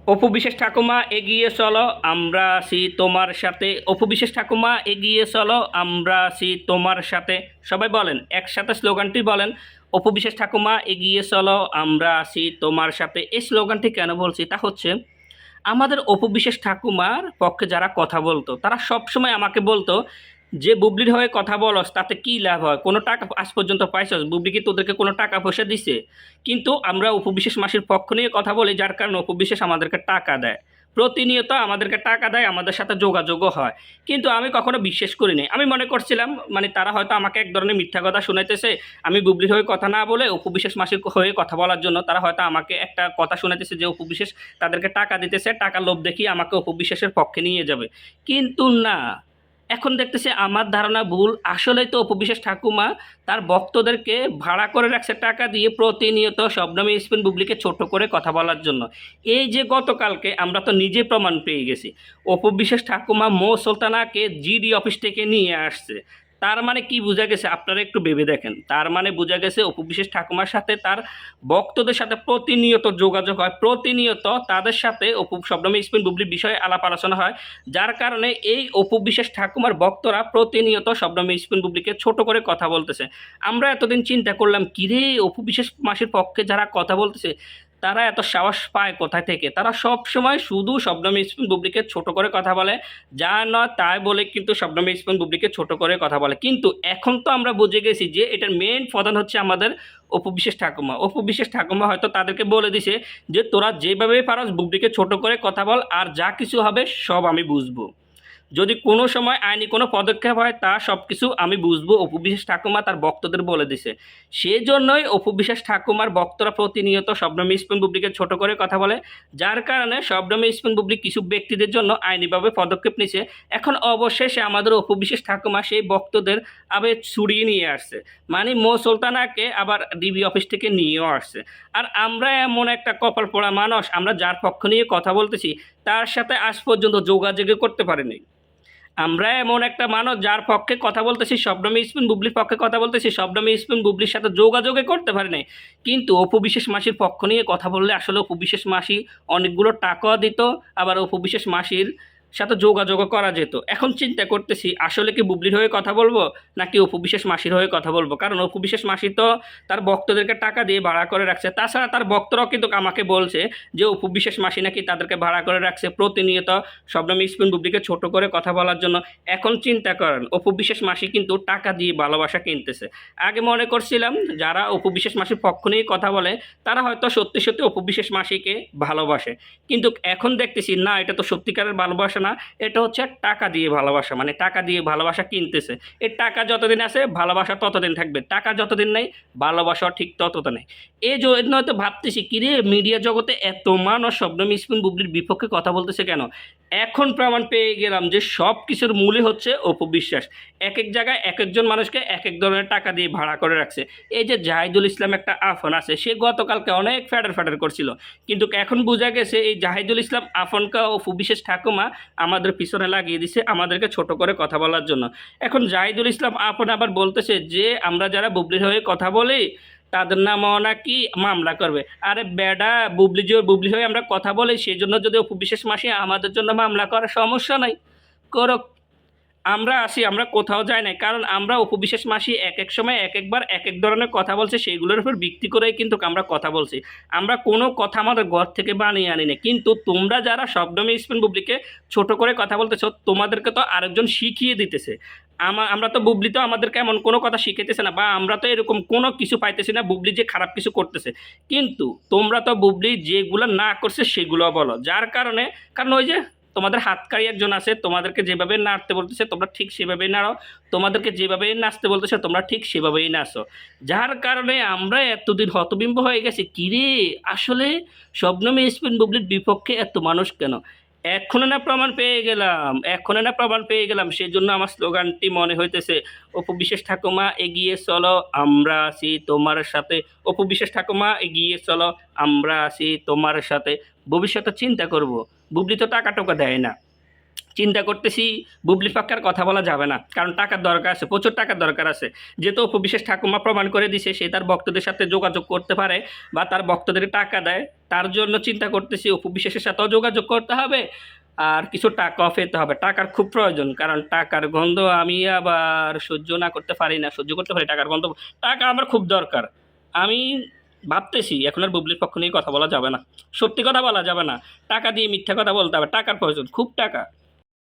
অপু বিশ্বাস ঠাকুমা এগিয়ে চলো, আমরা আছি তোমার সাথে। অপু বিশ্বাস ঠাকুমা এগিয়ে চলো, আমরা আছি তোমার সাথে। সবাই বলেন একসাথে স্লোগানটি বলেন। অপু বিশ্বাস ঠাকুমা এগিয়ে চলো, আমরা আছি তোমার সাথে। এই স্লোগানটি কেন বলছি তা হচ্ছে, আমাদের অপু বিশ্বাস ঠাকুমার পক্ষে যারা কথা বলতো তারা সবসময় আমাকে বলতো যে বুবলির হয়ে কথা বলস তাতে কি লাভ হয়, কোনো টাকা আজ পর্যন্ত পাইছস? বুবলি কি তোদেরকে কোনো টাকা পয়সা দিছে? কিন্তু আমরা অপু বিশ্বাস মাসির পক্ষ নিয়ে কথা বলি, যার কারণে অপু বিশ্বাস আমাদেরকে টাকা দেয়, প্রতিনিয়ত আমাদেরকে টাকা দেয়, আমাদের সাথে যোগাযোগও হয়। কিন্তু আমি কখনো বিশ্বাস করিনি। আমি মনে করছিলাম মানে তারা হয়তো আমাকে এক ধরনের মিথ্যা কথা শুনাইতেছে। আমি বুবলির হয়ে কথা না বলে অপু বিশ্বাস মাসির হয়ে কথা বলার জন্য তারা হয়তো আমাকে একটা কথা শুনাইতেছে যে অপু বিশ্বাস তাদেরকে টাকা দিতেছে, টাকার লোভ দেখিয়ে আমাকে অপু বিশ্বাসের পক্ষে নিয়ে যাবে। কিন্তু না, এখন দেখতেছি আমার ধারণা ভুল। আসলেই তো অপু বিশ্বাস ঠাকুমা তার ভক্তদেরকে ভাড়া করে রাখছে টাকা দিয়ে, প্রতিনিয়ত শবনম স্পিন বুবলিকে ছোট করে কথা বলার জন্য। এই যে গতকালকে আমরা তো নিজে প্রমাণ পেয়ে গেছি, অপু বিশ্বাস ঠাকুমা মো সুলতানাকে জিডি অফিস থেকে নিয়ে আসছে। তার মানে কি বোঝা গেছে আপনারা একটু ভেবে দেখেন। তার মানে বোঝা গেছে অপু বিশ্বাস ঠাকুমার সাথে তার ভক্তদের সাথে প্রতিনিয়ত যোগাযোগ হয়, প্রতিনিয়ত তাদের সাথে অপু শবনম স্পিন বুবলির বিষয়ে আলাপ আলোচনা হয়। যার কারণে এই অপু বিশ্বাস ঠাকুমার ভক্তরা প্রতিনিয়ত শবনম স্পিন বুবলিকে ছোট করে কথা বলতেছে। আমরা এতদিন চিন্তা করলাম কিরে অপু বিশ্বাস মাসির পক্ষে যারা কথা বলতেছে তারা এত সাহস পায় কোথায় থেকে? তারা সব সময় শুধু শবনম স্পিন বুবলিকে ছোট করে কথা বলে, যা নয় তাই বলে কিন্তু শবনম স্পিন বুবলিকে ছোট করে কথা বলে। কিন্তু এখন তো আমরা বুঝে গেছি যে এটার মেইন প্রধান হচ্ছে আমাদের অপু বিশ্বাস ঠাকুমা। অপু বিশ্বাস ঠাকুমা হয়তো তাদেরকে বলে দিছে যে তোরা যেভাবে পারস বুবলিকে ছোট করে কথা বল, আর যা কিছু হবে সব আমি বুঝবো। যদি কোনো সময় আইনি কোনো পদক্ষেপ হয় তা সব কিছু আমি বুঝবো, অপু বিশ্বাস ঠাকুমা তার ভক্তদের বলে দিছে। সেজন্যই অপু বিশ্বাস ঠাকুমার ভক্তরা প্রতিনিয়ত শবনম স্পিন বুবলিকে ছোট করে কথা বলে। যার কারণে শবনম স্পিন বুবলি কিছু ব্যক্তিদের জন্য আইনিভাবে পদক্ষেপ নিছে। এখন অবশেষে আমাদের অপু বিশ্বাস ঠাকুমা সেই ভক্তদের আবার ছুড়িয়ে নিয়ে আসছে, মানে মো সুলতানাকে আবার ডিবি অফিস থেকে নিয়েও আসছে। আর আমরা এমন একটা কপাল পোড়া মানুষ, আমরা যার পক্ষ নিয়ে কথা বলতেছি তার সাথে আজ পর্যন্ত যোগাযোগই করতে পারিনি। আমরা এমন একটা মানুষ যার পক্ষে কথা বলতেছি, শবনম স্পিন বুবলির পক্ষে কথা বলতেছি, শবনম স্পিন বুবলির সাথে যোগাযোগে করতে পারি নাই। কিন্তু অপু বিশ্বাস মাসির পক্ষ নিয়ে কথা বললে আসলে অপু বিশ্বাস মাসি অনেকগুলো টাকাও দিত, আবার অপু বিশ্বাস মাসির সাথে যোগাযোগও করা যেত। এখন চিন্তা করতেছি আসলে কি বুবলির হয়ে কথা বলবো নাকি অপু বিশ্বাস মাসির হয়ে কথা বলবো, কারণ অপু বিশ্বাস মাসি তো তার ভক্তদেরকে টাকা দিয়ে ভাড়া করে রাখছে। তাছাড়া তার ভক্তরাও কিন্তু আমাকে বলছে যে অপু বিশ্বাস মাসি নাকি তাদেরকে ভাড়া করে রাখছে প্রতিনিয়ত শবনম স্পিন বুবলিকে ছোট করে কথা বলার জন্য। এখন চিন্তা করেন অপু বিশ্বাস মাসি কিন্তু টাকা দিয়ে ভালোবাসা কিনতেছে। আগে মনে করছিলাম যারা অপু বিশ্বাস মাসির পক্ষ নিয়ে কথা বলে তারা হয়তো সত্যি সত্যি অপু বিশ্বাস মাসিকে ভালোবাসে, কিন্তু এখন দেখতেছি না, এটা তো সত্যিকারের ভালোবাসা না, এটা হচ্ছে টাকা দিয়ে ভালোবাসা, মানে টাকা দিয়ে ভালোবাসা কিনতেছে। এই টাকা যতদিন আছে ভালোবাসা ততদিন থাকবে, টাকা যতদিন নেই ভালোবাসা ঠিক ততদিন নেই। এই জন্য হয়তো ভাবতেছি কিরে মিডিয়া জগতে এত মানুষ শবনম স্পিন বুবলির বিপক্ষে কথা বলতেছে কেন। এখন প্রমাণ পেয়ে গেলাম যে সব কিছুর মূলই হচ্ছে অপু বিশ্বাস। এক এক জায়গায় এক একজন মানুষকে এক এক ধরনের টাকা দিয়ে ভাড়া করে রাখছে। এই যে জাহিদুল ইসলাম একটা আফন আছে, সে গতকালকে অনেক ফ্যাডার ফ্যাডার করছিল, কিন্তু এখন বোঝা গেছে এই জাহিদুল ইসলাম আফনকে অপু বিশ্বাস ঠাকুমা আমাদের পিছনে লাগিয়ে দিছে আমাদেরকে ছোট করে কথা বলার জন্য। এখন জাহিদুল ইসলাম আপন আবার বলতেছে যে আমরা যারা বুবলির হয়ে কথা বলি তাদের নামও নাকি মামলা করবে। আরে বেডা, বুবলি হয়ে আমরা কথা বলি, সেই জন্য যদি অপু বিশ্বাস মাসি আমাদের জন্য মামলা করার সমস্যা নাই, করুক। আমরা আসি, আমরা কোথাও যাই নাই, কারণ আমরা অপু বিশ্বাস মাসি এক এক সময় এক একবার এক এক ধরনের কথা বলছে, সেইগুলোর উপর ভিত্তি করেই কিন্তু আমরা কথা বলছি। আমরা কোনো কথা আমাদের ঘর থেকে বানিয়ে আনি না। কিন্তু তোমরা যারা শবনম স্পিন বুবলিকে ছোট করে কথা বলতেছো তোমাদেরকে তো আরেকজন শিখিয়ে দিতেছে। আমরা তো বুবলি তো আমাদেরকে এমন কোনো কথা শিখাইতেছে না, বা আমরা তো এরকম কোনো কিছু পাইতেছি না বুবলি যে খারাপ কিছু করতেছে। কিন্তু তোমরা তো বুবলি যেগুলো না করছে সেগুলো বলো, যার কারণে, কারণ ওই যে তোমাদের হাতকারী একজন আছে, তোমাদেরকে যেভাবে নাড়তে বলতেছে তোমরা ঠিক সেভাবেই নাড়ো, তোমাদেরকে যেভাবেই নাচতে বলতেছে তোমরা ঠিক সেভাবেই নাচো। যার কারণে আমরা এতদিন হতবিম্ব হয়ে গেছি কিরে আসলে শবনম স্পিন বুবলির বিপক্ষে এত মানুষ কেন। এখনো না প্রমাণ পেয়ে গেলাম, এখনো না প্রমাণ পেয়ে গেলাম। সেই জন্য আমার স্লোগানটি মনে হইতেছে, অপু বিশ্বাস ঠাকুমা এগিয়ে চলো, আমরা আছি তোমার সাথে। অপু বিশ্বাস ঠাকুমা এগিয়ে চলো, আমরা আছি তোমার সাথে। ভবিষ্যতে চিন্তা করব, বুবলি তো টাকা টোকা দেয় না। চিন্তা করতেছি বুবলির পক্ষে আর কথা বলা যাবে না, কারণ টাকার দরকার আছে, প্রচুর টাকার দরকার আছে। যেহেতু অপবিশ্বাস ঠাকুমা প্রমাণ করে দিছে সে তার ভক্তদের সাথে যোগাযোগ করতে পারে বা তার ভক্তদের টাকা দেয়, তার জন্য চিন্তা করতেছি অপবিশ্বাসের সাথেও যোগাযোগ করতে হবে আর কিছু টাকাও পেতে হবে। টাকার খুব প্রয়োজন, কারণ টাকার গন্ধ আমি আবার সহ্য না করতে পারি না, সহ্য করতে পারি টাকার গন্ধ। টাকা আমার খুব দরকার। আমি ভাবতেছি এখন আর বুবলির পক্ষ নিয়ে কথা বলা যাবে না, সত্যি কথা বলা যাবে না, টাকা দিয়ে মিথ্যা কথা বলতে হবে, টাকার প্রয়োজন, খুব টাকা।